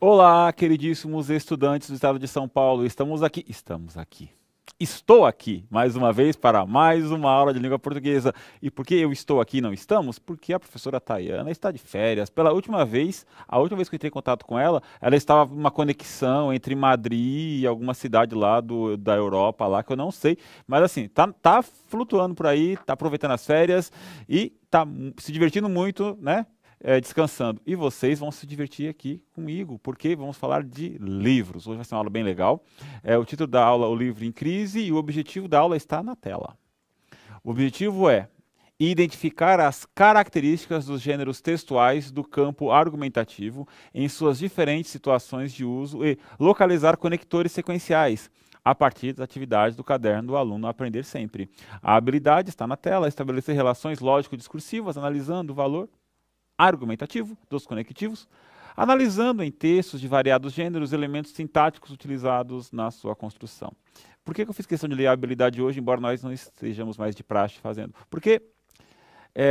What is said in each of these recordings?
Olá, queridíssimos estudantes do estado de São Paulo. Estou aqui mais uma vez para mais uma aula de língua portuguesa. E por que eu estou aqui e não estamos? Porque a professora Tayana está de férias. Pela última vez, a última vez que eu entrei em contato com ela, ela estava numa conexão entre Madrid e alguma cidade lá da Europa, lá que eu não sei. Mas assim, tá flutuando por aí, tá aproveitando as férias e tá se divertindo muito, né? Descansando. E vocês vão se divertir aqui comigo, porque vamos falar de livros. Hoje vai ser uma aula bem legal. O título da aula, O Livro em Crise, e o objetivo da aula está na tela. O objetivo é identificar as características dos gêneros textuais do campo argumentativo em suas diferentes situações de uso e localizar conectores sequenciais a partir das atividades do caderno do aluno Aprender Sempre. A habilidade está na tela, estabelecer relações lógico-discursivas, analisando o valor argumentativo dos conectivos, analisando em textos de variados gêneros elementos sintáticos utilizados na sua construção. Por que eu fiz questão de ler a habilidade hoje, embora nós não estejamos mais de praxe fazendo? Porque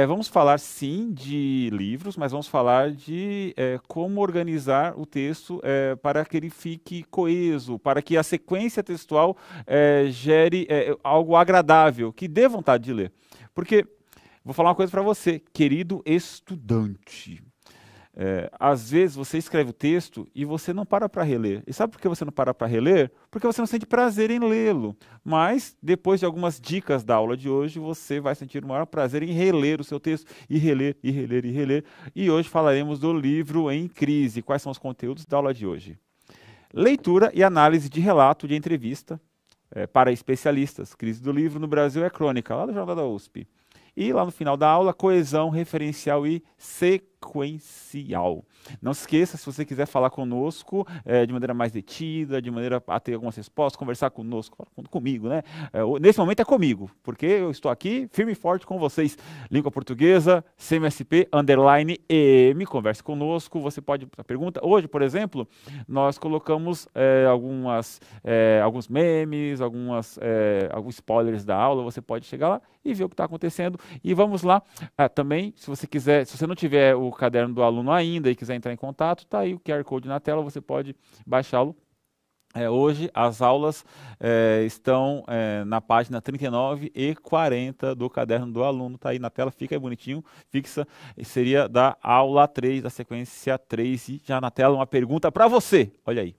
vamos falar sim de livros, mas vamos falar de como organizar o texto para que ele fique coeso, para que a sequência textual gere algo agradável, que dê vontade de ler. Porque vou falar uma coisa para você, querido estudante. Às vezes você escreve o texto e você não para reler. E sabe por que você não para reler? Porque você não sente prazer em lê-lo. Mas, depois de algumas dicas da aula de hoje, você vai sentir o maior prazer em reler o seu texto. E reler, e reler, e reler. E hoje falaremos do livro em crise. Quais são os conteúdos da aula de hoje? Leitura e análise de relato de entrevista para especialistas. Crise do livro no Brasil é crônica, lá do Jornal da USP. E lá no final da aula, coesão referencial e sequencial. Não se esqueça, se você quiser falar conosco de maneira mais detida, de maneira a ter algumas respostas, conversar conosco, comigo, né? Nesse momento é comigo, porque eu estou aqui firme e forte com vocês. Língua portuguesa, CMSP_EM, converse conosco, você pode perguntar. Hoje, por exemplo, nós colocamos alguns memes, alguns spoilers da aula, você pode chegar lá e ver o que está acontecendo. E vamos lá, também, se você quiser, se você não tiver o caderno do aluno ainda e quiser entrar em contato, está aí o QR Code na tela, você pode baixá-lo. Hoje as aulas estão na página 39 e 40 do caderno do aluno, está aí na tela, fica aí bonitinho, fixa, seria da aula 3, da sequência 3, e já na tela uma pergunta para você, olha aí.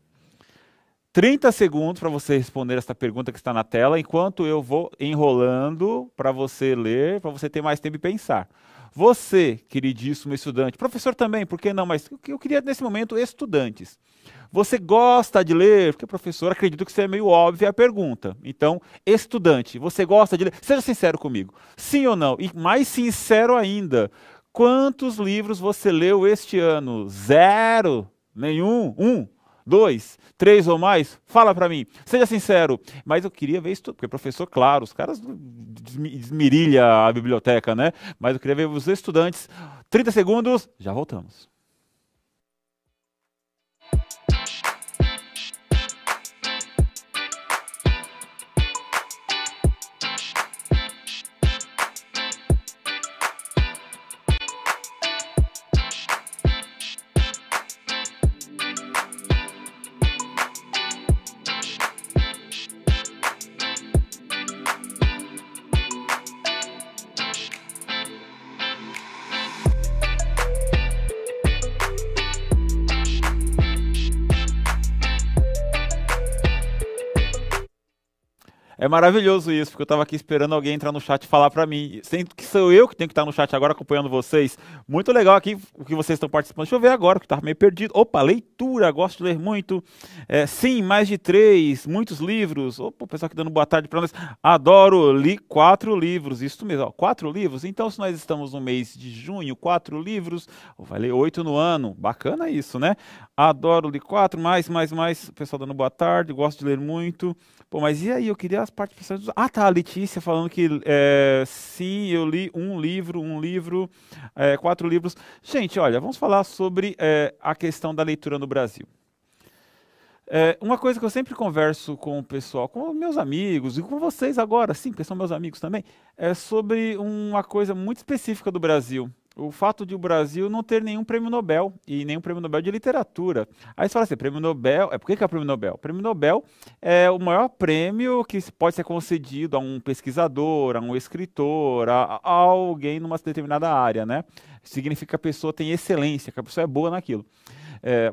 30 segundos para você responder essa pergunta que está na tela, enquanto eu vou enrolando para você ler, para você ter mais tempo e pensar. Você, queridíssimo estudante, professor também, por que não? Mas eu queria, nesse momento, estudantes. Você gosta de ler? Porque, professor, acredito que isso é meio óbvio a pergunta. Então, estudante, você gosta de ler? Seja sincero comigo. Sim ou não? E mais sincero ainda, quantos livros você leu este ano? 0? Nenhum? 1? 2, 3 ou mais? Fala para mim. Seja sincero. Mas eu queria ver isso tudo, porque professor, claro, os caras desmirilha a biblioteca, né? Mas eu queria ver os estudantes. 30 segundos, já voltamos. É maravilhoso isso, porque eu estava aqui esperando alguém entrar no chat e falar para mim, sendo que sou eu que tenho que estar no chat agora acompanhando vocês. Muito legal aqui o que vocês estão participando. Deixa eu ver agora, que estava meio perdido. Opa, leitura, gosto de ler muito. Sim, mais de 3, muitos livros. Opa, o pessoal aqui dando boa tarde para nós. Adoro, li 4 livros, isso mesmo, ó, 4 livros. Então, se nós estamos no mês de junho, 4 livros, vai ler 8 no ano. Bacana isso, né? Adoro, li 4, mais. O pessoal dando boa tarde, gosto de ler muito. Pô, mas e aí, eu queria as participações. Ah, tá, a Letícia falando que sim, eu li um livro, 4 livros. Gente, olha, vamos falar sobre a questão da leitura no Brasil. Uma coisa que eu sempre converso com o pessoal, com meus amigos e com vocês agora, sim, porque são meus amigos também, é sobre uma coisa muito específica do Brasil. o fato de o Brasil não ter nenhum prêmio Nobel e nenhum prêmio Nobel de literatura. Aí você fala assim, prêmio Nobel, por que que é o prêmio Nobel? O prêmio Nobel é o maior prêmio que pode ser concedido a um pesquisador, a um escritor, a alguém numa determinada área, né? Significa que a pessoa tem excelência, que a pessoa é boa naquilo.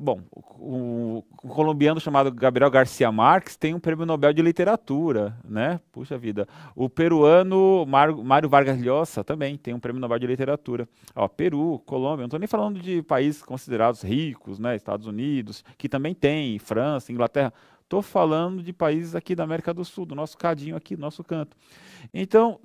Bom, o colombiano chamado Gabriel Garcia Marques tem um prêmio Nobel de literatura, né? Puxa vida. O peruano Mário Vargas Llosa também tem um prêmio Nobel de literatura. Ó, Peru, Colômbia, não estou nem falando de países considerados ricos, né? Estados Unidos, que também tem, França, Inglaterra. Estou falando de países aqui da América do Sul, do nosso cadinho aqui, do nosso canto. Então,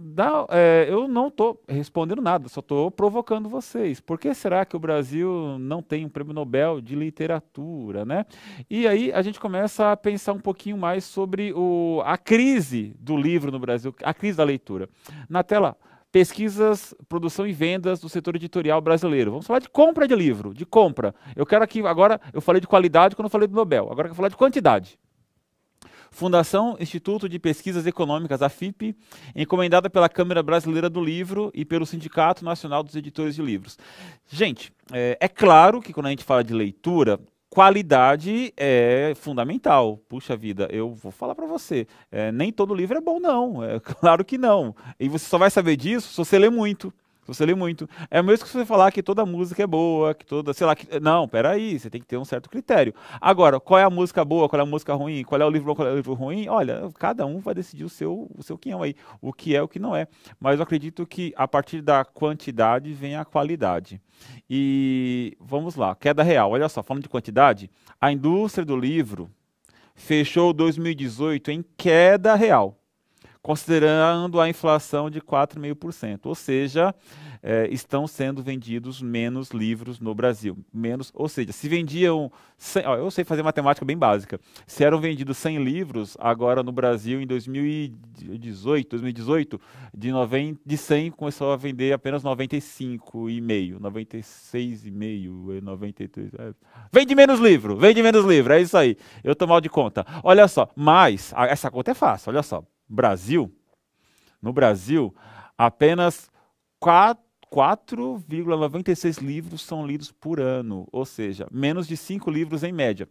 eu não estou respondendo nada, só estou provocando vocês. Por que será que o Brasil não tem um prêmio Nobel de literatura, né? E aí a gente começa a pensar um pouquinho mais sobre a crise do livro no Brasil, a crise da leitura. Na tela, pesquisas, produção e vendas do setor editorial brasileiro. Vamos falar de compra de livro, de compra. Eu quero aqui, agora, eu falei de qualidade quando eu falei do Nobel, agora eu quero falar de quantidade. Fundação Instituto de Pesquisas Econômicas, a FIP, encomendada pela Câmara Brasileira do Livro e pelo Sindicato Nacional dos Editores de Livros. Gente, é claro que quando a gente fala de leitura, qualidade é fundamental. Puxa vida, eu vou falar para você, nem todo livro é bom não, claro que não. E você só vai saber disso se você ler muito. Se você lê muito. É o mesmo que você falar que toda música é boa, que toda, sei lá, não, peraí, você tem que ter um certo critério. Agora, qual é a música boa, qual é a música ruim, qual é o livro bom, qual é o livro ruim? Olha, cada um vai decidir o seu quinhão aí, o que é, o que não é. Mas eu acredito que a partir da quantidade vem a qualidade. E vamos lá, queda real. Olha só, falando de quantidade, a indústria do livro fechou 2018 em queda real, considerando a inflação de 4,5%, ou seja, estão sendo vendidos menos livros no Brasil. Menos, ou seja, se vendiam, 100, eu sei fazer matemática bem básica, se eram vendidos 100 livros, agora no Brasil em 2018 de 100 começou a vender apenas 95,5, 96,5, 93. Vende menos livro, é isso aí. Eu tô mal de conta. Olha só, mas essa conta é fácil, olha só. No Brasil, apenas 4,96 livros são lidos por ano, ou seja, menos de 5 livros em média.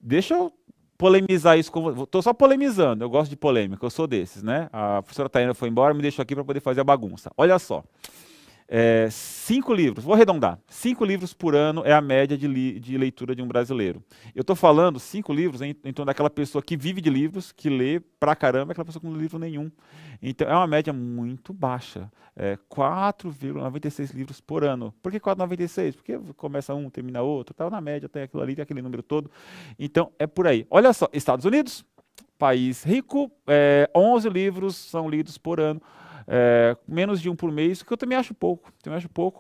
Deixa eu polemizar isso com você. Estou só polemizando, eu gosto de polêmica, eu sou desses, né? A professora Tainá foi embora, me deixou aqui para poder fazer a bagunça. Olha só. 5 livros, vou arredondar, 5 livros por ano é a média de leitura de um brasileiro. Eu estou falando 5 livros em torno daquela pessoa que vive de livros, que lê pra caramba, aquela pessoa que não lê livro nenhum. Então é uma média muito baixa, 4,96 livros por ano. Por que 4,96? Porque começa um, termina outro, tal, na média tem aquilo ali, tem aquele número todo. Então é por aí. Olha só, Estados Unidos, país rico, 11 livros são lidos por ano. Menos de um por mês, que eu também acho pouco,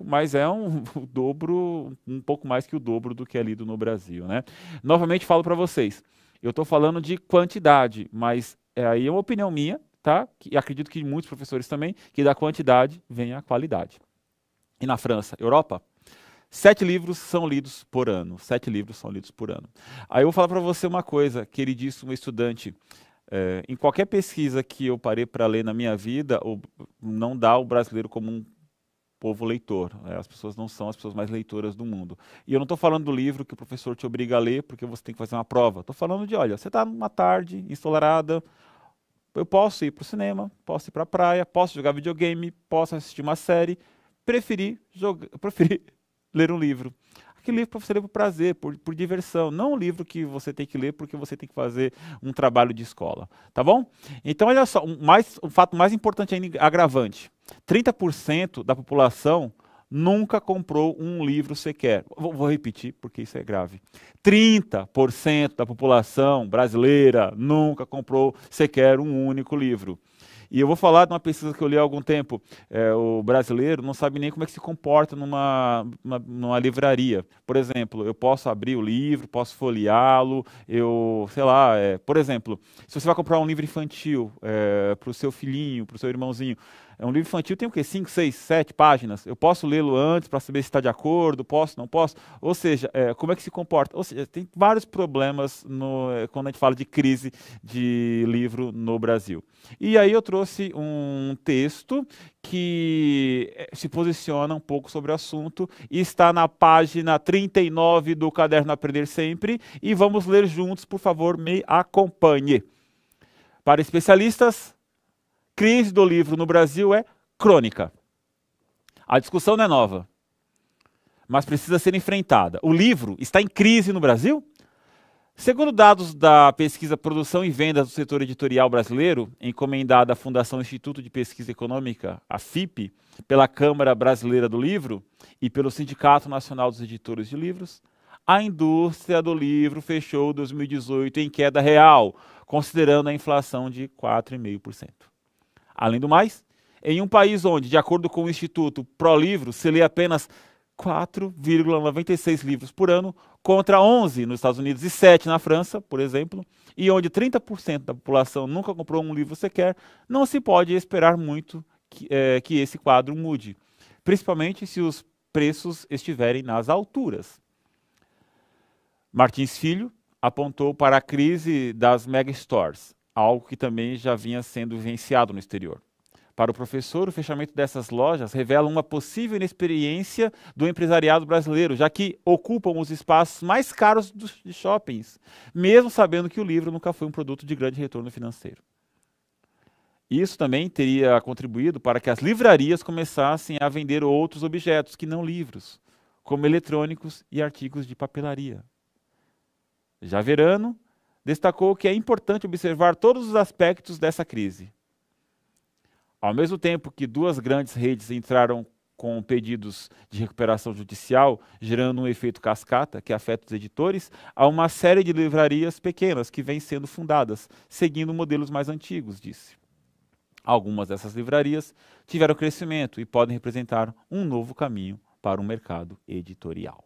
mas é o dobro, um pouco mais que o dobro do que é lido no Brasil, né? Novamente falo para vocês, eu estou falando de quantidade, mas aí é uma opinião minha, tá? E acredito que muitos professores também, que da quantidade vem a qualidade. E na França, Europa, 7 livros são lidos por ano, 7 livros são lidos por ano. Aí eu vou falar para você uma coisa, queridíssimo estudante. Em qualquer pesquisa que eu parei para ler na minha vida, não dá o brasileiro como um povo leitor. As pessoas não são as pessoas mais leitoras do mundo. E eu não estou falando do livro que o professor te obriga a ler porque você tem que fazer uma prova. Estou falando de, olha, você está numa tarde ensolarada, eu posso ir para o cinema, posso ir para a praia, posso jogar videogame, posso assistir uma série, preferi ler um livro. Aquele livro para você ler por prazer, por diversão, não um livro que você tem que ler porque você tem que fazer um trabalho de escola, tá bom? Então, olha só, um fato mais importante ainda, agravante, 30% da população nunca comprou um livro sequer. Vou repetir porque isso é grave. 30% da população brasileira nunca comprou sequer um único livro. E eu vou falar de uma pesquisa que eu li há algum tempo. O brasileiro não sabe nem como é que se comporta numa livraria. Por exemplo, eu posso abrir o livro, posso folheá-lo, sei lá, por exemplo, se você vai comprar um livro infantil para o seu filhinho, para o seu irmãozinho, É um livro infantil, tem o quê? 5, 6, 7 páginas. Eu posso lê-lo antes para saber se está de acordo, posso, não posso? Ou seja, como é que se comporta? Ou seja, tem vários problemas quando a gente fala de crise de livro no Brasil. E aí eu trouxe um texto que se posiciona um pouco sobre o assunto e está na página 39 do Caderno Aprender Sempre. E vamos ler juntos, por favor, me acompanhe. Para especialistas, crise do livro no Brasil é crônica. A discussão não é nova, mas precisa ser enfrentada. O livro está em crise no Brasil? Segundo dados da pesquisa Produção e Vendas do Setor Editorial Brasileiro, encomendada à Fundação Instituto de Pesquisa Econômica, a FIP, pela Câmara Brasileira do Livro e pelo Sindicato Nacional dos Editores de Livros, a indústria do livro fechou 2018 em queda real, considerando a inflação de 4,5%. Além do mais, em um país onde, de acordo com o Instituto ProLivro, se lê apenas 4,96 livros por ano, contra 11 nos Estados Unidos e 7 na França, por exemplo, e onde 30% da população nunca comprou um livro sequer, não se pode esperar muito que esse quadro mude, principalmente se os preços estiverem nas alturas. Martins Filho apontou para a crise das megastores, algo que também já vinha sendo vivenciado no exterior. Para o professor, o fechamento dessas lojas revela uma possível inexperiência do empresariado brasileiro, já que ocupam os espaços mais caros de shoppings, mesmo sabendo que o livro nunca foi um produto de grande retorno financeiro. Isso também teria contribuído para que as livrarias começassem a vender outros objetos que não livros, como eletrônicos e artigos de papelaria. Já Verano destacou que é importante observar todos os aspectos dessa crise. Ao mesmo tempo que duas grandes redes entraram com pedidos de recuperação judicial, gerando um efeito cascata que afeta os editores, há uma série de livrarias pequenas que vêm sendo fundadas, seguindo modelos mais antigos, disse. Algumas dessas livrarias tiveram crescimento e podem representar um novo caminho para o mercado editorial.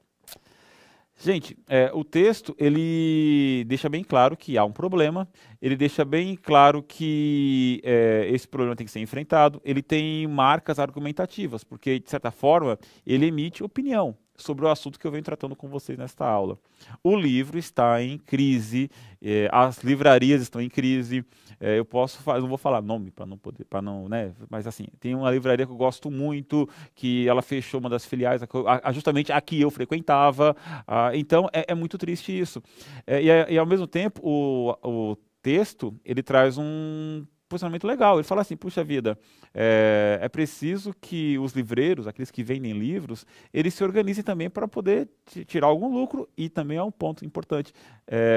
Gente, o texto, ele deixa bem claro que há um problema, ele deixa bem claro que esse problema tem que ser enfrentado, ele tem marcas argumentativas, porque, de certa forma, ele emite opinião sobre o assunto que eu venho tratando com vocês nesta aula. O livro está em crise, as livrarias estão em crise, eu não vou falar nome para não, né? Mas assim, tem uma livraria que eu gosto muito, que ela fechou uma das filiais, justamente a que eu frequentava, então é muito triste isso. E ao mesmo tempo, o texto, ele traz um posicionamento legal. Ele fala assim, puxa vida, é preciso que os livreiros, aqueles que vendem livros, eles se organizem também para poder tirar algum lucro, e também é um ponto importante,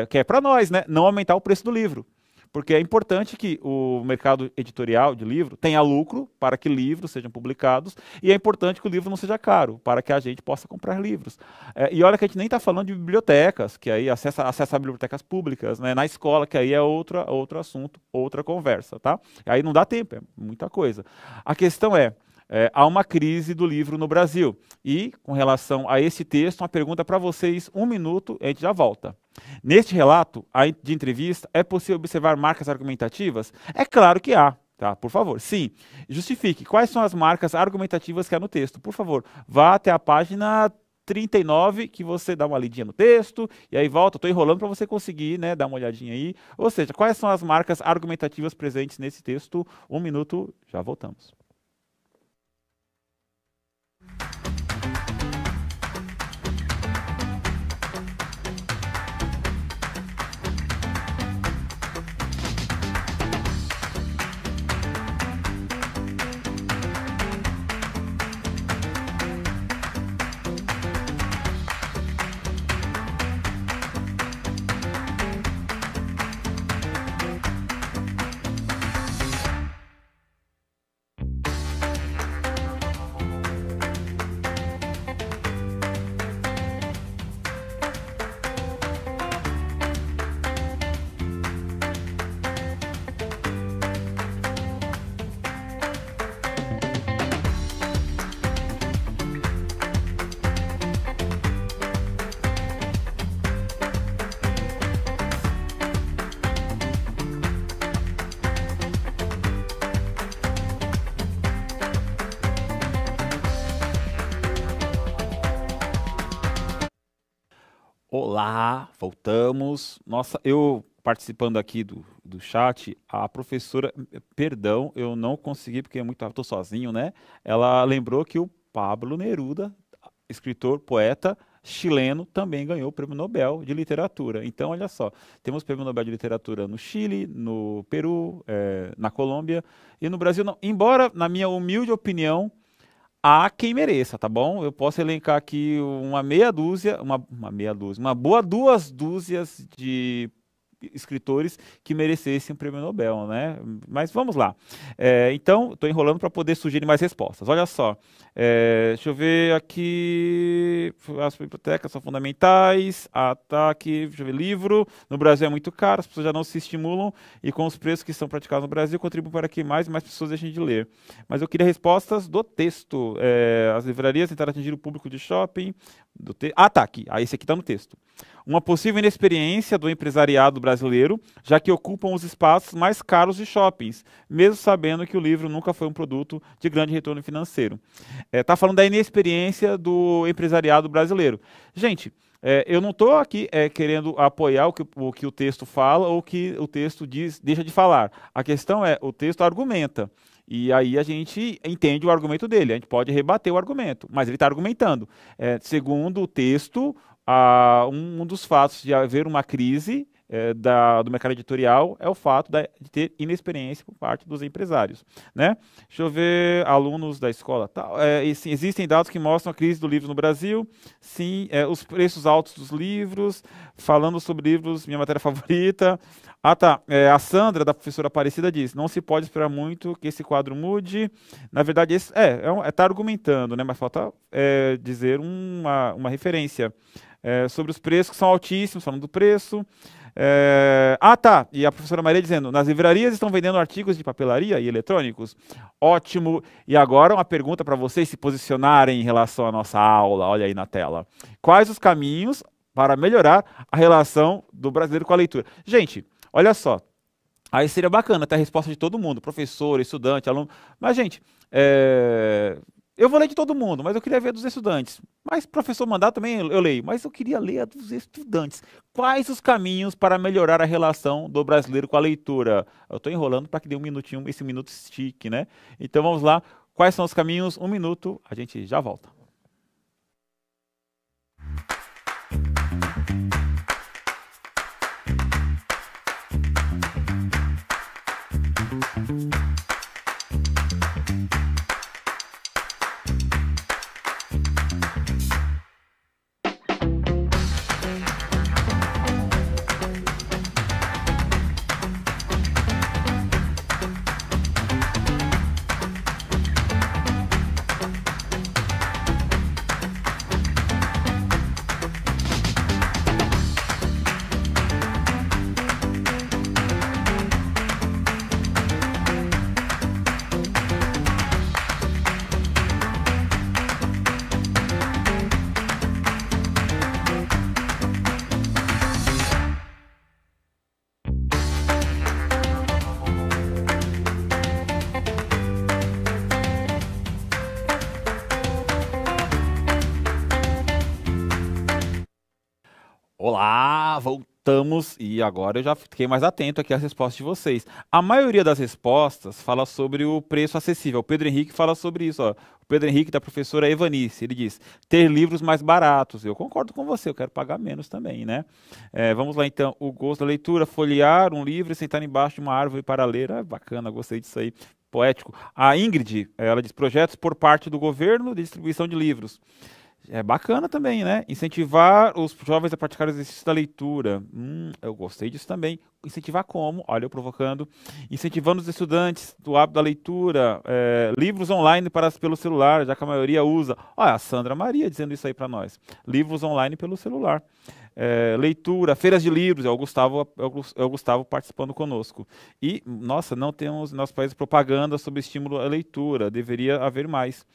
que é para nós, né, não aumentar o preço do livro. Porque é importante que o mercado editorial de livro tenha lucro para que livros sejam publicados, e é importante que o livro não seja caro, para que a gente possa comprar livros. E olha que a gente nem está falando de bibliotecas, que aí acessa a bibliotecas públicas, né, na escola, que aí é outro assunto, outra conversa, tá? Aí não dá tempo, é muita coisa. A questão há uma crise do livro no Brasil. E, com relação a esse texto, uma pergunta para vocês, 1 minuto, a gente já volta. Neste relato de entrevista, é possível observar marcas argumentativas? É claro que há, tá? Por favor, sim. Justifique. Quais são as marcas argumentativas que há no texto? Por favor, vá até a página 39, que você dá uma lidinha no texto, e aí volta. Estou enrolando para você conseguir, né, dar uma olhadinha aí. Ou seja, quais são as marcas argumentativas presentes nesse texto? 1 minuto, já voltamos. Olá, voltamos. Nossa, eu participando aqui do chat, a professora, perdão, eu não consegui porque é muito, estou sozinho, né? Ela lembrou que o Pablo Neruda, escritor, poeta chileno, também ganhou o Prêmio Nobel de Literatura. Então, olha só, temos Prêmio Nobel de Literatura no Chile, no Peru, na Colômbia e no Brasil não. Embora, na minha humilde opinião, há quem mereça, tá bom? Eu posso elencar aqui uma meia dúzia, uma meia dúzia, uma boa duas dúzias de escritores que merecessem um prêmio Nobel, né? Mas vamos lá. Então, estou enrolando para poder sugerir mais respostas. Olha só. Deixa eu ver aqui. As bibliotecas são fundamentais. Ataque, deixa eu ver, livro. No Brasil é muito caro, as pessoas já não se estimulam e com os preços que são praticados no Brasil, contribuem para que mais e mais pessoas deixem de ler. Mas eu queria respostas do texto. As livrarias tentaram atingir o público de shopping. Tá aqui. Esse aqui está no texto. Uma possível inexperiência do empresariado brasileiro, já que ocupam os espaços mais caros de shoppings, mesmo sabendo que o livro nunca foi um produto de grande retorno financeiro. Está falando da inexperiência do empresariado brasileiro. Gente, eu não estou aqui querendo apoiar o que o texto fala ou o que o texto deixa de falar. A questão é, o texto argumenta. E aí a gente entende o argumento dele, a gente pode rebater o argumento, mas ele está argumentando. Segundo o texto, um dos fatos de haver uma crise do mercado editorial é o fato de ter inexperiência por parte dos empresários, né? Deixa eu ver, alunos da escola. Sim, existem dados que mostram a crise do livro no Brasil. Sim, os preços altos dos livros. Falando sobre livros, minha matéria favorita. Tá. A Sandra, da professora Aparecida, diz: não se pode esperar muito que esse quadro mude. Na verdade, está argumentando, né? Mas falta dizer uma referência. Sobre os preços que são altíssimos, falando do preço. Tá. E a professora Maria dizendo: nas livrarias estão vendendo artigos de papelaria e eletrônicos? Ótimo. E agora uma pergunta para vocês se posicionarem em relação à nossa aula. Olha aí na tela. Quais os caminhos para melhorar a relação do brasileiro com a leitura? Gente, olha só. Aí seria bacana ter a resposta de todo mundo, professor, estudante, aluno. Mas, gente, eu vou ler de todo mundo, mas eu queria ver dos estudantes. Mas professor mandar também eu leio, mas eu queria ler a dos estudantes. Quais os caminhos para melhorar a relação do brasileiro com a leitura? Eu estou enrolando para que dê um minutinho, esse minuto estique, né? Então vamos lá. Quais são os caminhos? Um minuto, a gente já volta. Olá, voltamos e agora eu já fiquei mais atento aqui às respostas de vocês. A maioria das respostas fala sobre o preço acessível. O Pedro Henrique fala sobre isso, ó. O Pedro Henrique da professora Evanice, ele diz: ter livros mais baratos. Eu concordo com você, eu quero pagar menos também, né? Vamos lá então, o gosto da leitura, folhear um livro e sentar embaixo de uma árvore para ler. Bacana, gostei disso aí. Poético. A Ingrid, ela diz: projetos por parte do governo de distribuição de livros. É bacana também, né? Incentivar os jovens a praticar o exercício da leitura. Eu gostei disso também. Incentivar como? Olha, eu provocando. Incentivando os estudantes do hábito da leitura. Livros online pelo celular, já que a maioria usa. Olha, a Sandra Maria dizendo isso aí para nós. Livros online pelo celular. Leitura, feiras de livros. É o Gustavo participando conosco. E, nossa, não temos no nosso país propaganda sobre estímulo à leitura. Deveria haver mais.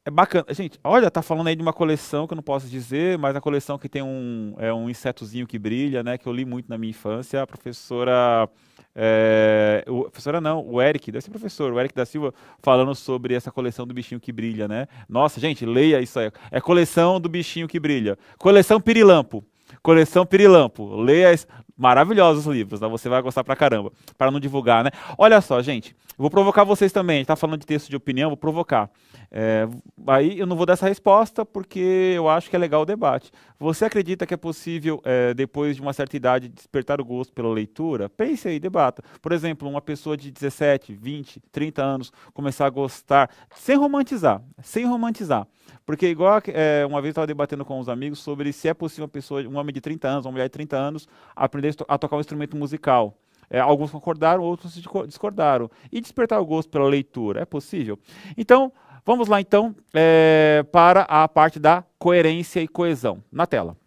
É bacana. Gente, olha, tá falando aí de uma coleção que eu não posso dizer, mas a coleção que tem um insetozinho que brilha, né? Que eu li muito na minha infância. A professora... professora não, o Eric, deve ser professor, o Eric da Silva, falando sobre essa coleção do bichinho que brilha, né? Nossa, gente, leia isso aí. É coleção do bichinho que brilha. Coleção Pirilampo. Coleção Pirilampo. Leia maravilhosos livros, tá? Você vai gostar pra caramba. Para não divulgar, né? Olha só, gente. Vou provocar vocês também. A gente tá falando de texto de opinião, vou provocar. Aí eu não vou dar essa resposta porque eu acho que é legal o debate. Você acredita que é possível, depois de uma certa idade, despertar o gosto pela leitura? Pense aí, debata. Por exemplo, uma pessoa de 17, 20, 30 anos começar a gostar, sem romantizar, sem romantizar. Porque igual uma vez eu estava debatendo com uns amigos sobre se é possível um homem de 30 anos, uma mulher de 30 anos, aprender a tocar um instrumento musical. Alguns concordaram, outros discordaram. E despertar o gosto pela leitura, é possível? Então, vamos lá então para a parte da coerência e coesão. Na tela.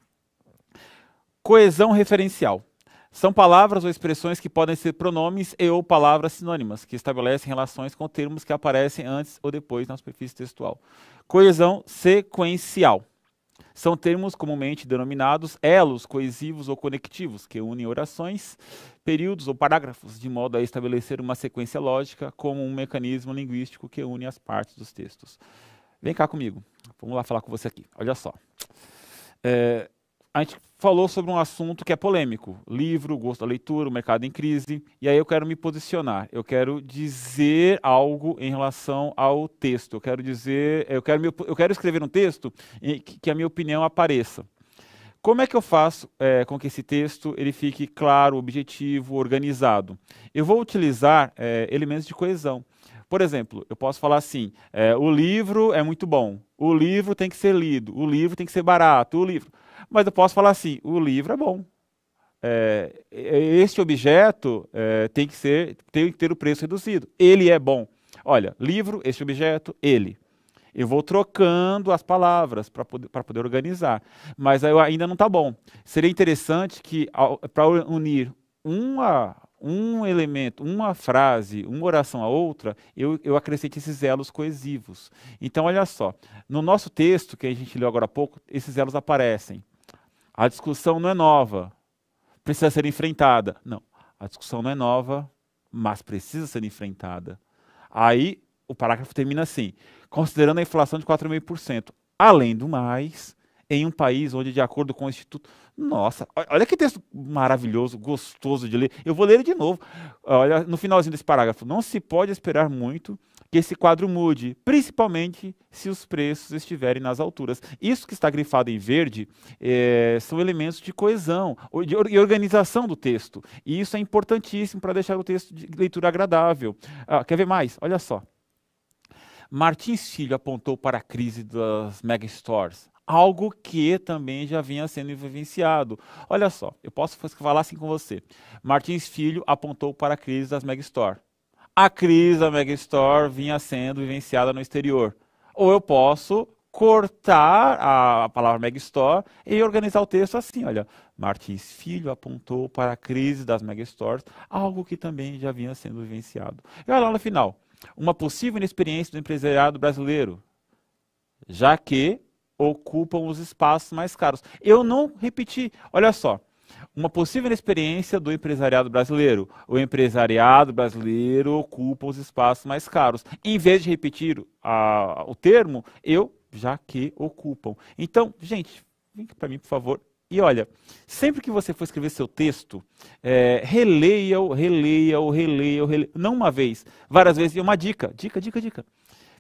Coesão referencial. São palavras ou expressões que podem ser pronomes e ou palavras sinônimas, que estabelecem relações com termos que aparecem antes ou depois na superfície textual. Coesão sequencial. São termos comumente denominados elos coesivos ou conectivos, que unem orações, períodos ou parágrafos, de modo a estabelecer uma sequência lógica como um mecanismo linguístico que une as partes dos textos. Vem cá comigo, vamos lá falar com você aqui. Olha só. A gente falou sobre um assunto que é polêmico, livro, gosto da leitura, o mercado em crise, e aí eu quero me posicionar, eu quero dizer algo em relação ao texto, eu quero escrever um texto em que a minha opinião apareça. Como é que eu faço com que esse texto ele fique claro, objetivo, organizado? Eu vou utilizar elementos de coesão. Por exemplo, eu posso falar assim, o livro é muito bom, o livro tem que ser lido, o livro tem que ser barato, o livro... Mas eu posso falar assim, o livro é bom. Este objeto tem que ter o preço reduzido. Ele é bom. Olha, livro, este objeto, ele. Eu vou trocando as palavras para poder organizar. Mas ainda não está bom. Seria interessante que, para unir um elemento, uma frase, uma oração a outra, eu acrescente esses elos coesivos. Então, olha só, no nosso texto, que a gente leu agora há pouco, esses elos aparecem. A discussão não é nova, precisa ser enfrentada. Não, a discussão não é nova, mas precisa ser enfrentada. Aí, o parágrafo termina assim, considerando a inflação de 4,5%. Além do mais, em um país onde, de acordo com o Instituto... Nossa, olha que texto maravilhoso, gostoso de ler. Eu vou ler ele de novo. Olha, no finalzinho desse parágrafo, não se pode esperar muito que esse quadro mude, principalmente se os preços estiverem nas alturas. Isso que está grifado em verde são elementos de coesão e organização do texto. E isso é importantíssimo para deixar o texto de leitura agradável. Quer ver mais? Olha só. Martins Filho apontou para a crise das megastores, algo que também já vinha sendo vivenciado. Olha só, eu posso falar assim com você. Martins Filho apontou para a crise das megastores. A crise da megastore vinha sendo vivenciada no exterior. Ou eu posso cortar a palavra megastore e organizar o texto assim, olha. Martins Filho apontou para a crise das megastores, algo que também já vinha sendo vivenciado. E olha lá no final. Uma possível inexperiência do empresariado brasileiro, já que ocupam os espaços mais caros. Eu não repeti, olha só, uma possível inexperiência do empresariado brasileiro. O empresariado brasileiro ocupa os espaços mais caros. Em vez de repetir o termo, já que ocupam. Então, gente, vem aqui para mim, por favor. E olha, sempre que você for escrever seu texto, releia-o, não uma vez, várias vezes. E uma dica.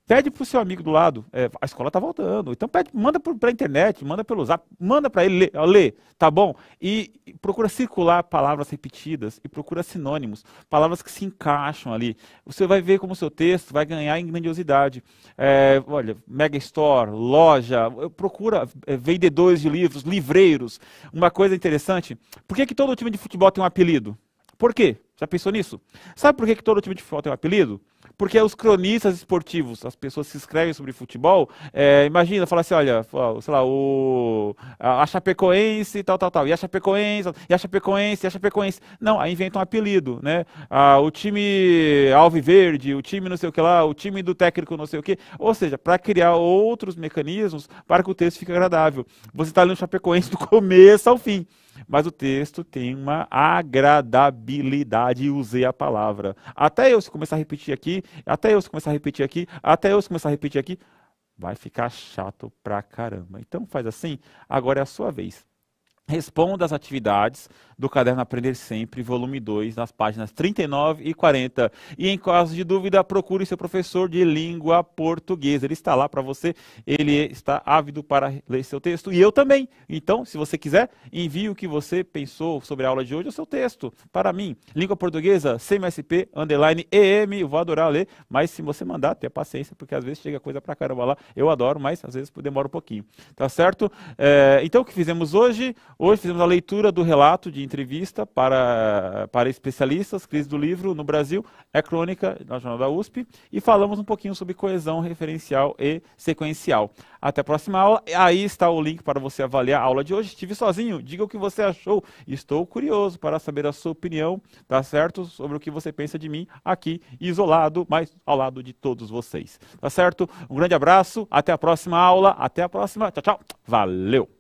Pede para o seu amigo do lado, a escola está voltando, então manda para a internet, manda pelo Zap, manda para ele ler, tá bom? E procura circular palavras repetidas e procura sinônimos, palavras que se encaixam ali. Você vai ver como o seu texto vai ganhar em grandiosidade. Olha, megastore, loja, procura vendedores de livros, livreiros. Uma coisa interessante, por que todo time de futebol tem um apelido? Por quê? Já pensou nisso? Sabe por que todo time de futebol tem um apelido? Porque os cronistas esportivos, as pessoas que escrevem sobre futebol, imagina, fala assim, olha, sei lá, a Chapecoense, tal, e a Chapecoense, e a Chapecoense, e a Chapecoense. Não, aí inventa um apelido, né? O time Alviverde, o time não sei o que lá, o time do técnico não sei o que. Ou seja, para criar outros mecanismos para que o texto fique agradável. Você está lendo Chapecoense do começo ao fim. Mas o texto tem uma agradabilidade, e usei a palavra. Até eu se começar a repetir aqui, vai ficar chato pra caramba. Então faz assim, agora é a sua vez. Responda as atividades do Caderno Aprender Sempre, volume 2, nas páginas 39 e 40. E em caso de dúvida, procure seu professor de língua portuguesa. Ele está lá para você, ele está ávido para ler seu texto. E eu também. Então, se você quiser, envie o que você pensou sobre a aula de hoje, o seu texto, para mim. Língua portuguesa, CMSP, _EM, eu vou adorar ler, mas se você mandar, tenha paciência, porque às vezes chega coisa para caramba lá. Eu adoro, mas às vezes demora um pouquinho. Tá certo? Então, o que fizemos hoje? Hoje fizemos a leitura do relato de entrevista para especialistas, crise do livro no Brasil, é crônica na Jornal da USP, e falamos um pouquinho sobre coesão referencial e sequencial. Até a próxima aula. Aí está o link para você avaliar a aula de hoje. Estive sozinho, diga o que você achou. Estou curioso para saber a sua opinião, tá certo? Sobre o que você pensa de mim aqui, isolado, mas ao lado de todos vocês. Tá certo? Um grande abraço, até a próxima aula, até a próxima. Tchau, tchau. Valeu!